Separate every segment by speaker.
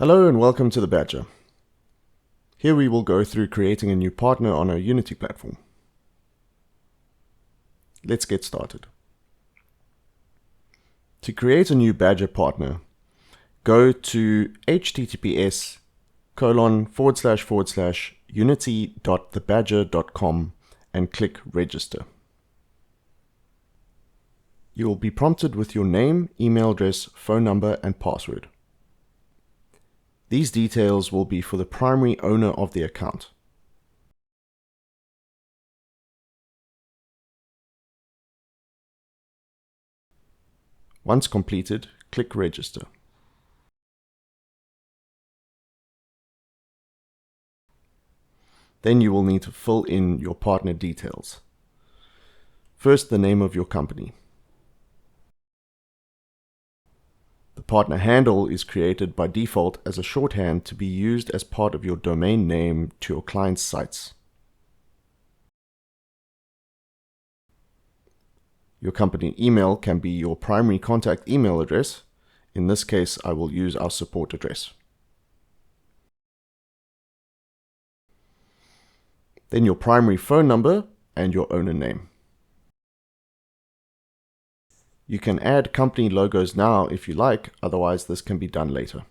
Speaker 1: Hello and welcome to the Badjr. Here we will go through creating a new partner on our Unity platform. Let's get started. To create a new Badjr partner, go to https://unity.thebadjr.com and click register. You will be prompted with your name, email address, phone number, and password. These details will be for the primary owner of the account. Once completed, click register. Then you will need to fill in your partner details. First, the name of your company. The partner handle is created by default as a shorthand to be used as part of your domain name to your client's sites. Your company email can be your primary contact email address. In this case, I will use our support address. Then your primary phone number and your owner name. You can add company logos now if you like, otherwise this can be done later.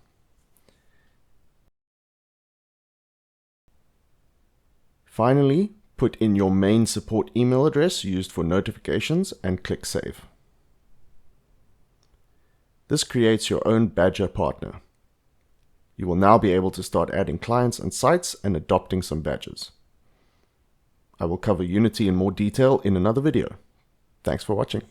Speaker 1: Finally, put in your main support email address used for notifications and click Save. This creates your own Badjr partner. You will now be able to start adding clients and sites and adopting some badges. I will cover Unity in more detail in another video. Thanks for watching.